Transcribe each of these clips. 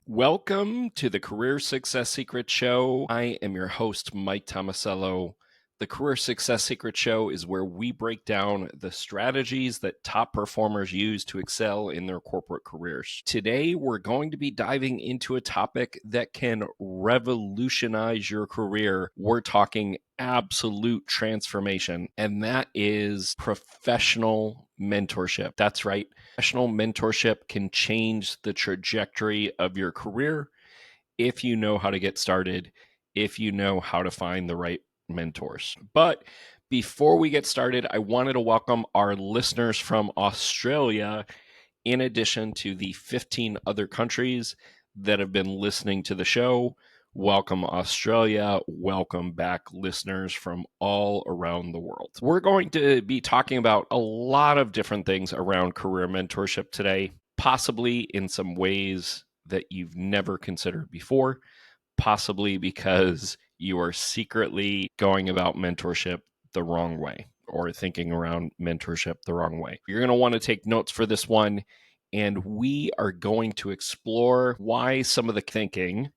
Welcome to the Career Success Secret Show. I am your host, Mike Tomasello. The Career Success Secret Show is where we break down the strategies that top performers use to excel in their corporate careers. Today, we're going to be diving into a topic that can revolutionize your career. We're talking absolute transformation, and that is professional mentorship. That's right. Professional mentorship can change the trajectory of your career if you know how to get started, if you know how to find the right mentors. But before we get started, I wanted to welcome our listeners from Australia, in addition to the 15 other countries that have been listening to the show. Welcome, Australia. Welcome back, listeners from all around the world. We're going to be talking about a lot of different things around career mentorship today, possibly in some ways that you've never considered before, possibly because you are secretly going about mentorship the wrong way or thinking around mentorship the wrong way. You're going to want to take notes for this one, and we are going to explore why some of the thinking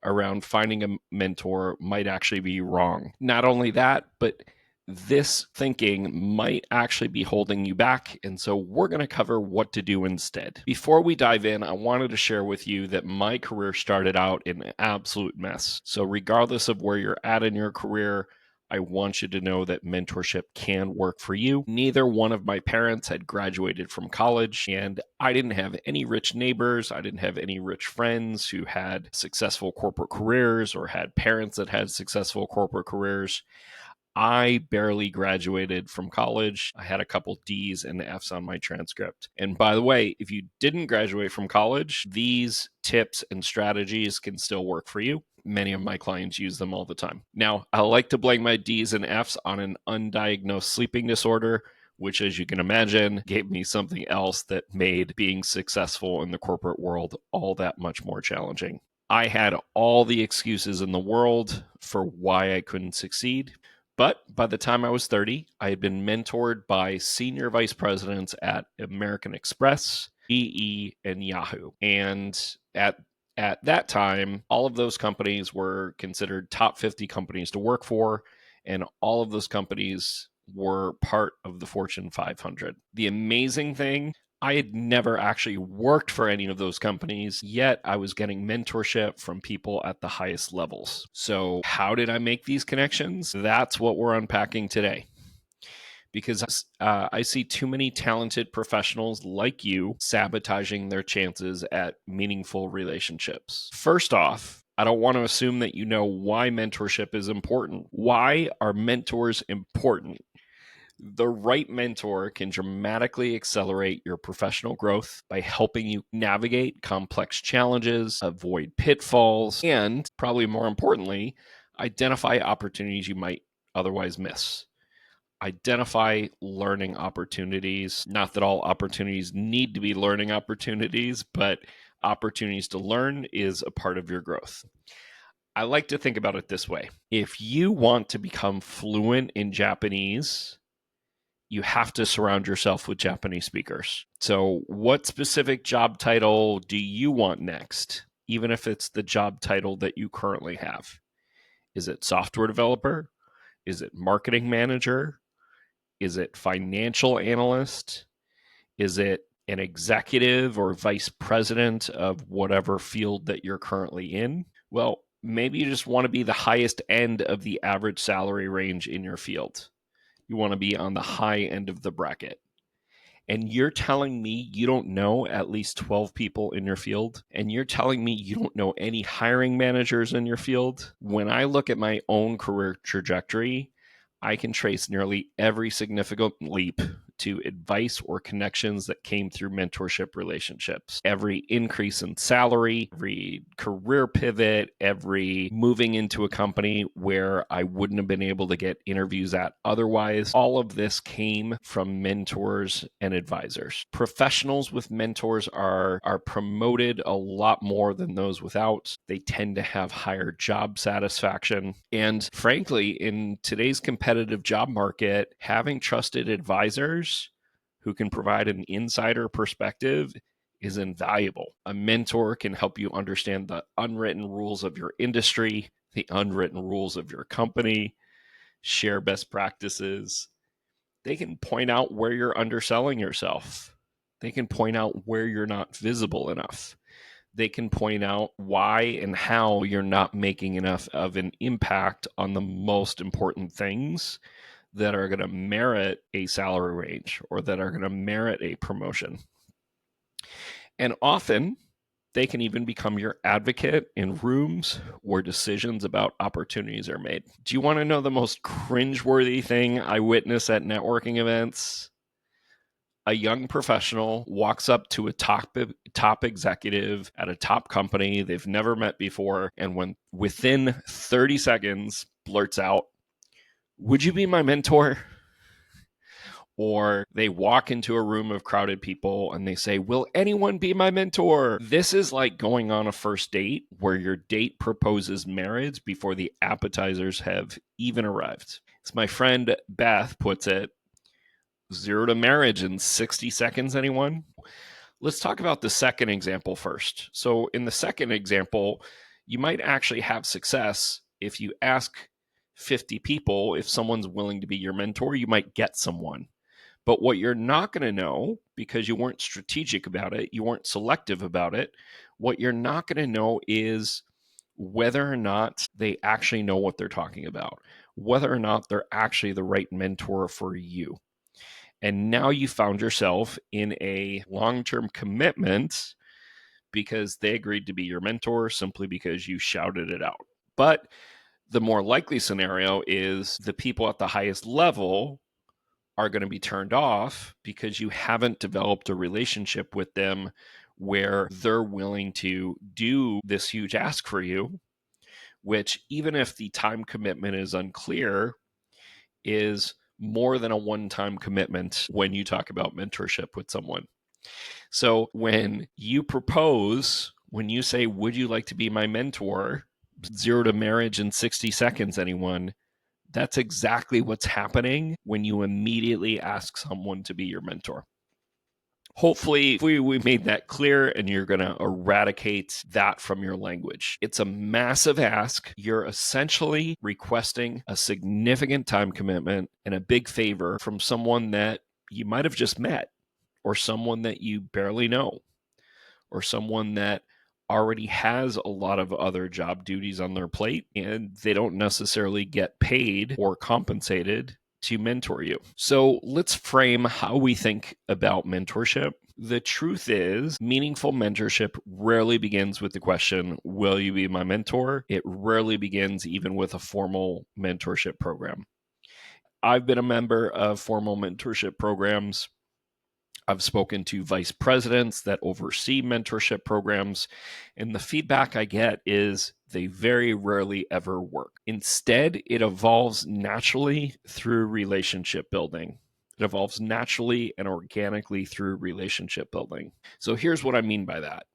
around finding a mentor might actually be wrong. Not only that, but this thinking might actually be holding you back. And so we're going to cover what to do instead. Before we dive in, I wanted to share with you that my career started out in an absolute mess. So regardless of where you're at in your career, I want you to know that mentorship can work for you. Neither one of my parents had graduated from college, and I didn't have any rich neighbors. I didn't have any rich friends who had successful corporate careers or had parents that had successful corporate careers. I barely graduated from college. I had a couple D's and F's on my transcript. And by the way, if you didn't graduate from college, these tips and strategies can still work for you. Many of my clients use them all the time. Now, I like to blame my D's and F's on an undiagnosed sleeping disorder, which, as you can imagine, gave me something else that made being successful in the corporate world all that much more challenging. I had all the excuses in the world for why I couldn't succeed. But by the time I was 30, I had been mentored by senior vice presidents at American Express, GE, and Yahoo. And at that time, all of those companies were considered top 50 companies to work for, and all of those companies were part of the Fortune 500. The amazing thing, I had never actually worked for any of those companies, yet I was getting mentorship from people at the highest levels. So how did I make these connections? That's what we're unpacking today. Because I see too many talented professionals like you sabotaging their chances at meaningful relationships. First off, I don't want to assume that you know why mentorship is important. Why are mentors important? The right mentor can dramatically accelerate your professional growth by helping you navigate complex challenges, avoid pitfalls, and probably more importantly, identify opportunities you might otherwise miss. Identify learning opportunities. Not that all opportunities need to be learning opportunities, but opportunities to learn is a part of your growth. I like to think about it this way. If you want to become fluent in Japanese, you have to surround yourself with Japanese speakers. So what specific job title do you want next, even if it's the job title that you currently have? Is it software developer? Is it marketing manager? Is it financial analyst? Is it an executive or vice president of whatever field that you're currently in? Well, maybe you just want to be the highest end of the average salary range in your field. You want to be on the high end of the bracket. And you're telling me you don't know at least 12 people in your field? And you're telling me you don't know any hiring managers in your field? When I look at my own career trajectory, I can trace nearly every significant leap to advice or connections that came through mentorship relationships. Every increase in salary, every career pivot, every moving into a company where I wouldn't have been able to get interviews at otherwise, all of this came from mentors and advisors. Professionals with mentors are promoted a lot more than those without. They tend to have higher job satisfaction. And frankly, in today's competitive job market, having trusted advisors who can provide an insider perspective is invaluable. A mentor can help you understand the unwritten rules of your industry, the unwritten rules of your company, share best practices. They can point out where you're underselling yourself. They can point out where you're not visible enough. They can point out why and how you're not making enough of an impact on the most important things that are going to merit a salary range or that are going to merit a promotion. And often they can even become your advocate in rooms where decisions about opportunities are made. Do you want to know the most cringeworthy thing I witness at networking events? A young professional walks up to a top executive at a top company they've never met before, and when within 30 seconds blurts out, "Would you be my mentor?" Or they walk into a room of crowded people and they say, "Will anyone be my mentor?" This is like going on a first date where your date proposes marriage before the appetizers have even arrived. As my friend Beth puts it, 0 to marriage in 60 seconds, anyone? Let's talk about the second example first. So, in the second example, you might actually have success if you ask 50 people if someone's willing to be your mentor. You might get someone. But what you're not going to know, because you weren't strategic about it, you weren't selective about it, what you're not going to know is whether or not they actually know what they're talking about, whether or not they're actually the right mentor for you. And now you found yourself in a long-term commitment because they agreed to be your mentor simply because you shouted it out. But the more likely scenario is the people at the highest level are going to be turned off because you haven't developed a relationship with them where they're willing to do this huge ask for you, which, even if the time commitment is unclear, is more than a one-time commitment when you talk about mentorship with someone. So when you propose, when you say, "Would you like to be my mentor?" 0 to marriage in 60 seconds, anyone? That's exactly what's happening when you immediately ask someone to be your mentor. Hopefully, we made that clear and you're going to eradicate that from your language. It's a massive ask. You're essentially requesting a significant time commitment and a big favor from someone that you might have just met, or someone that you barely know, or someone that already has a lot of other job duties on their plate and they don't necessarily get paid or compensated to mentor you. So let's frame how we think about mentorship. The truth is, meaningful mentorship rarely begins with the question, "Will you be my mentor?" It rarely begins even with a formal mentorship program. I've been a member of formal mentorship programs. I've spoken to vice presidents that oversee mentorship programs, and the feedback I get is they very rarely ever work. Instead, it evolves naturally through relationship building. It evolves naturally and organically through relationship building. So here's what I mean by that.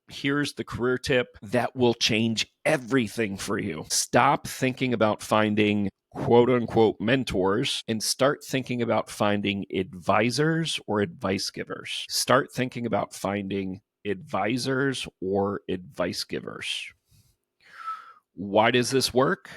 Here's the career tip that will change everything for you. Stop thinking about finding quote unquote mentors and start thinking about finding advisors or advice givers. Start thinking about finding advisors or advice givers. Why does this work?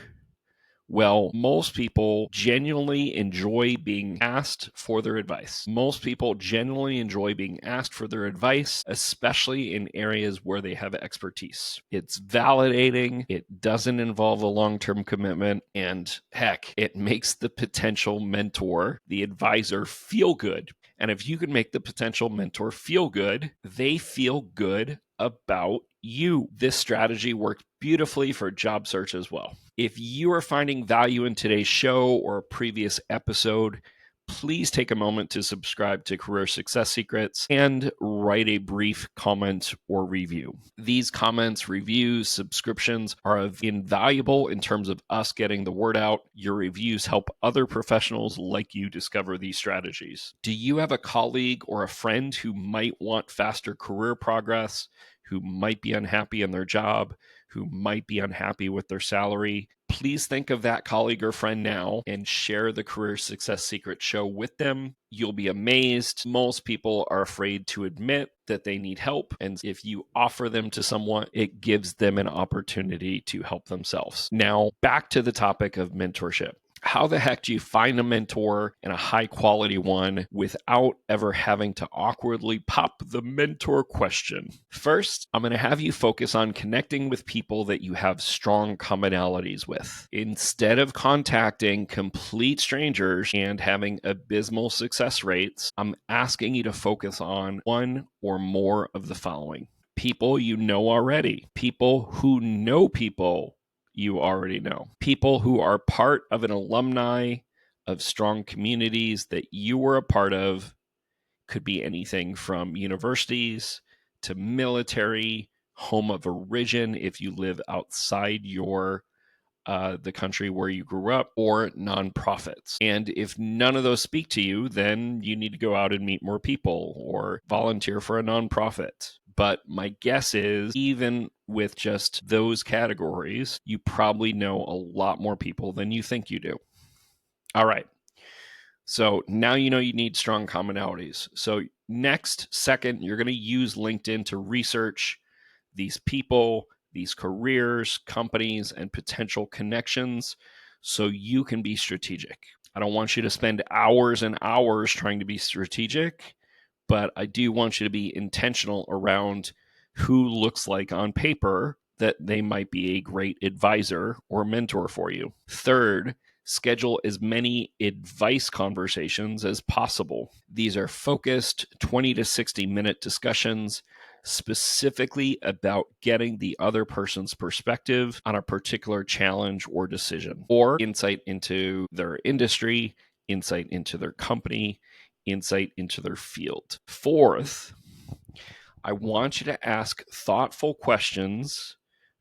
Well, most people genuinely enjoy being asked for their advice. Most people genuinely enjoy being asked for their advice, especially in areas where they have expertise. It's validating, it doesn't involve a long-term commitment, and heck, it makes the potential mentor, the advisor, feel good. And if you can make the potential mentor feel good, they feel good about you. This strategy worked beautifully for job search as well. If you are finding value in today's show or a previous episode, please take a moment to subscribe to Career Success Secrets and write a brief comment or review. These comments, reviews, subscriptions are invaluable in terms of us getting the word out. Your reviews help other professionals like you discover these strategies. Do you have a colleague or a friend who might want faster career progress, who might be unhappy in their job, who might be unhappy with their salary, please think of that colleague or friend now and share the Career Success Secret Show with them. You'll be amazed. Most people are afraid to admit that they need help. And if you offer them to someone, it gives them an opportunity to help themselves. Now, back to the topic of mentorship. How the heck do you find a mentor and a high quality one without ever having to awkwardly pop the mentor question? First, I'm going to have you focus on connecting with people that you have strong commonalities with. Instead of contacting complete strangers and having abysmal success rates, I'm asking you to focus on one or more of the following. People you know already, people who know people you already know, people who are part of an alumni of strong communities that you were a part of. Could be anything from universities to military, home of origin if you live outside the country where you grew up, or nonprofits. And if none of those speak to you, then you need to go out and meet more people or volunteer for a nonprofit. But my guess is, even with just those categories, you probably know a lot more people than you think you do. All right. So now you know you need strong commonalities. So second, you're going to use LinkedIn to research these people, these careers, companies, and potential connections so you can be strategic. I don't want you to spend hours and hours trying to be strategic, but I do want you to be intentional around who looks like on paper that they might be a great advisor or mentor for you. Third, schedule as many advice conversations as possible. These are focused 20 to 60 minute discussions specifically about getting the other person's perspective on a particular challenge or decision, or insight into their industry, insight into their company, insight into their field. Fourth, I want you to ask thoughtful questions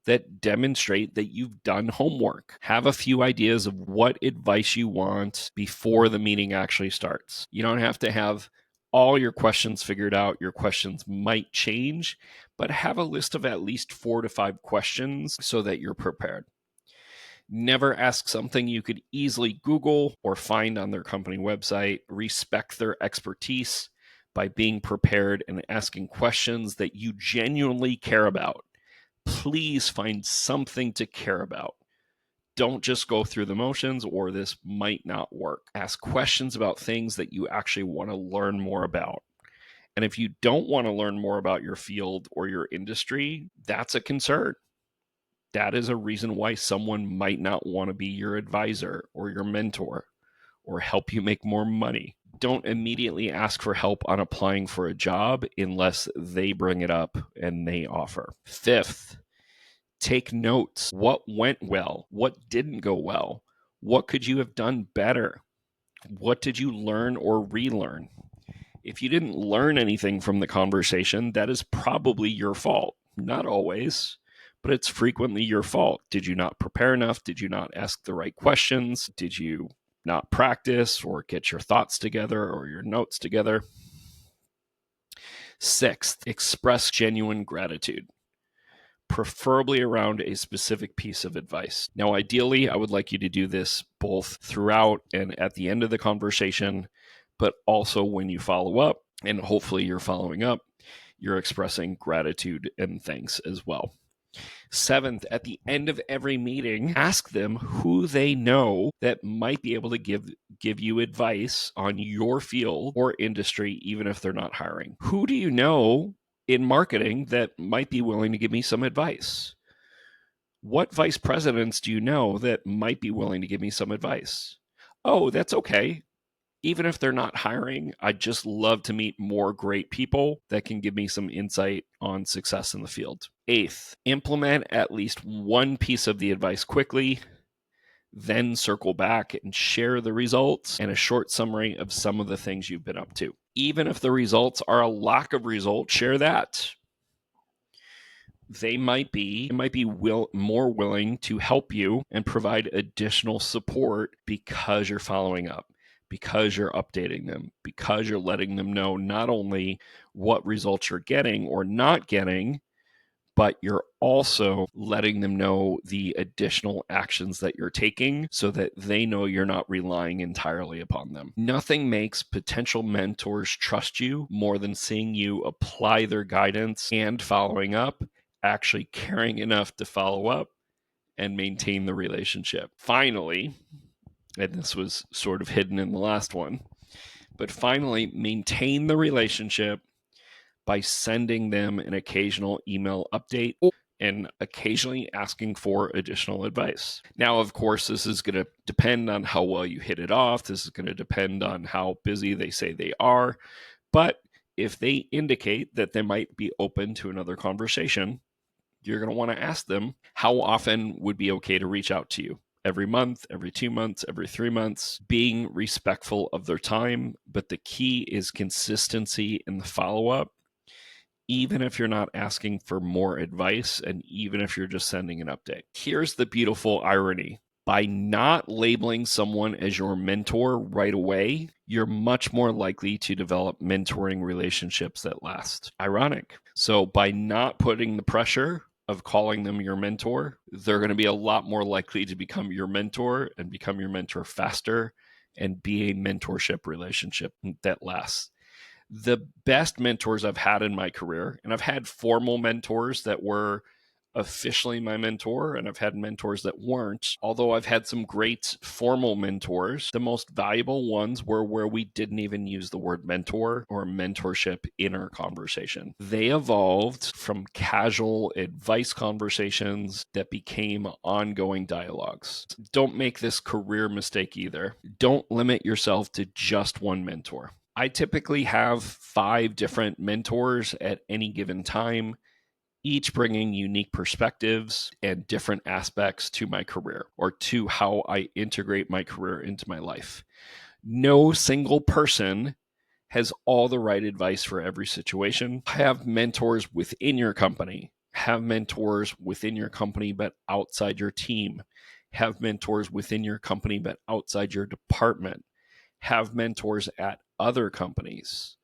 that demonstrate that you've done homework. Have a few ideas of what advice you want before the meeting actually starts. You don't have to have all your questions figured out. Your questions might change, but have a list of at least 4 to 5 questions so that you're prepared. Never ask something you could easily Google or find on their company website. Respect their expertise by being prepared and asking questions that you genuinely care about. Please find something to care about. Don't just go through the motions, or this might not work. Ask questions about things that you actually want to learn more about. And if you don't want to learn more about your field or your industry, that's a concern. That is a reason why someone might not want to be your advisor or your mentor or help you make more money. Don't immediately ask for help on applying for a job unless they bring it up and they offer. Fifth, take notes. What went well? What didn't go well? What could you have done better? What did you learn or relearn? If you didn't learn anything from the conversation, that is probably your fault. Not always, but it's frequently your fault. Did you not prepare enough? Did you not ask the right questions? Did you not practice or get your thoughts together or your notes together? Sixth, express genuine gratitude, preferably around a specific piece of advice. Now, ideally, I would like you to do this both throughout and at the end of the conversation, but also when you follow up, and hopefully you're following up, you're expressing gratitude and thanks as well. Seventh, at the end of every meeting, ask them who they know that might be able to give you advice on your field or industry, even if they're not hiring. Who do you know in marketing that might be willing to give me some advice? What vice presidents do you know that might be willing to give me some advice? Oh, that's okay. Even if they're not hiring, I'd just love to meet more great people that can give me some insight on success in the field. Eighth, implement at least one piece of the advice quickly, then circle back and share the results and a short summary of some of the things you've been up to. Even if the results are a lack of results, share that. They might be more willing to help you and provide additional support because you're following up, because you're updating them, because you're letting them know not only what results you're getting or not getting, but you're also letting them know the additional actions that you're taking so that they know you're not relying entirely upon them. Nothing makes potential mentors trust you more than seeing you apply their guidance and following up, actually caring enough to follow up and maintain the relationship. Finally, and this was sort of hidden in the last one, but finally, maintain the relationship by sending them an occasional email update and occasionally asking for additional advice. Now, of course, this is going to depend on how well you hit it off. This is going to depend on how busy they say they are. But if they indicate that they might be open to another conversation, you're going to want to ask them how often would be okay to reach out to you. Every month, every 2 months, every 3 months, being respectful of their time. But the key is consistency in the follow-up, even if you're not asking for more advice and even if you're just sending an update. Here's the beautiful irony. By not labeling someone as your mentor right away, you're much more likely to develop mentoring relationships that last. Ironic. So by not putting the pressure of calling them your mentor, they're going to be a lot more likely to become your mentor and become your mentor faster and be a mentorship relationship that lasts. The best mentors I've had in my career, and I've had formal mentors that were officially my mentor, and I've had mentors that weren't. Although I've had some great formal mentors, the most valuable ones were where we didn't even use the word mentor or mentorship in our conversation. They evolved from casual advice conversations that became ongoing dialogues. Don't make this career mistake either. Don't limit yourself to just one mentor. I typically have 5 different mentors at any given time, each bringing unique perspectives and different aspects to my career or to how I integrate my career into my life. No single person has all the right advice for every situation. Have mentors within your company. Have mentors within your company, but outside your team. Have mentors within your company, but outside your department. Have mentors at other companies.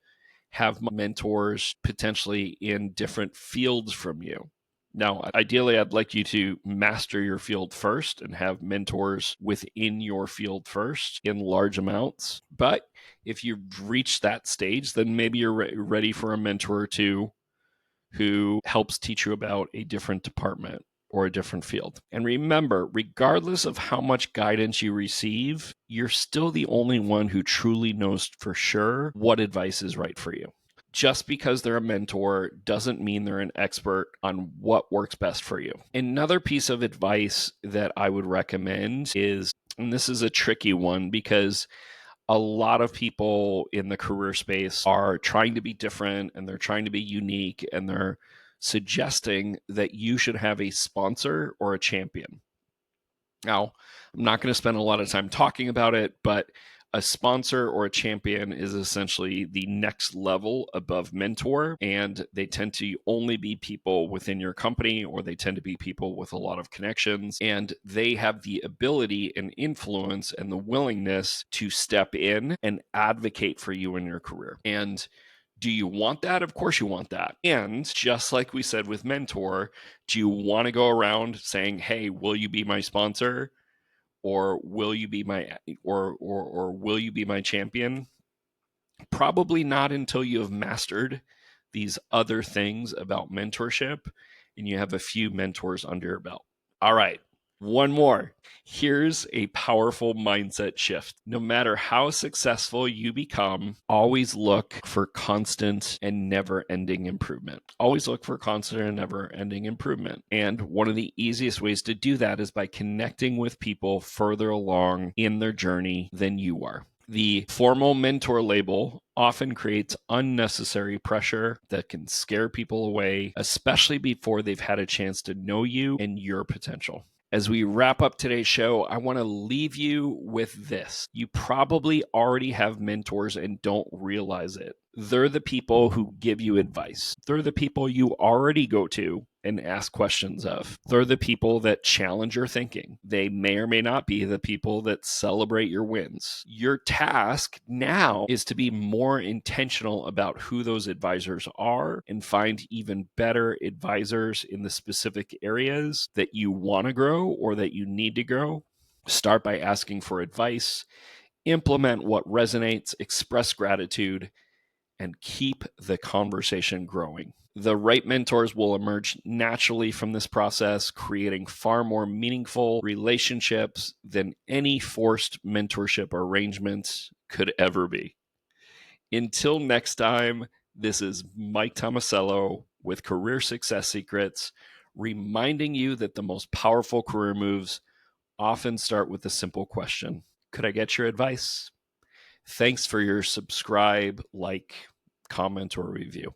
Have mentors potentially in different fields from you. Now, ideally, I'd like you to master your field first and have mentors within your field first in large amounts. But if you've reached that stage, then maybe you're ready for a mentor or two who helps teach you about a different department or a different field. And remember, regardless of how much guidance you receive, you're still the only one who truly knows for sure what advice is right for you. Just because they're a mentor doesn't mean they're an expert on what works best for you. Another piece of advice that I would recommend is, and this is a tricky one because a lot of people in the career space are trying to be different and they're trying to be unique and they're suggesting that you should have a sponsor or a champion. Now, I'm not going to spend a lot of time talking about it, but a sponsor or a champion is essentially the next level above mentor, and they tend to only be people within your company, or they tend to be people with a lot of connections, and they have the ability and influence and the willingness to step in and advocate for you in your career. And do you want that? Of course you want that. And just like we said with mentor, do you want to go around saying, "Hey, will you be my sponsor?" or will you be my will you be my champion? Probably not until you have mastered these other things about mentorship and you have a few mentors under your belt. All right, one more. Here's a powerful mindset shift. No matter how successful you become, always look for constant and never-ending improvement. Always look for constant and never-ending improvement. And one of the easiest ways to do that is by connecting with people further along in their journey than you are. The formal mentor label often creates unnecessary pressure that can scare people away, especially before they've had a chance to know you and your potential. As we wrap up today's show, I want to leave you with this. You probably already have mentors and don't realize it. They're the people who give you advice. They're the people you already go to and ask questions of. They're the people that challenge your thinking. They may or may not be the people that celebrate your wins. Your task now is to be more intentional about who those advisors are and find even better advisors in the specific areas that you want to grow or that you need to grow. Start by asking for advice, implement what resonates, express gratitude, and keep the conversation growing. The right mentors will emerge naturally from this process, creating far more meaningful relationships than any forced mentorship arrangements could ever be. Until next time, this is Mike Tomasello with Career Success Secrets, reminding you that the most powerful career moves often start with a simple question: could I get your advice? Thanks for your subscribe, like, comment, or review.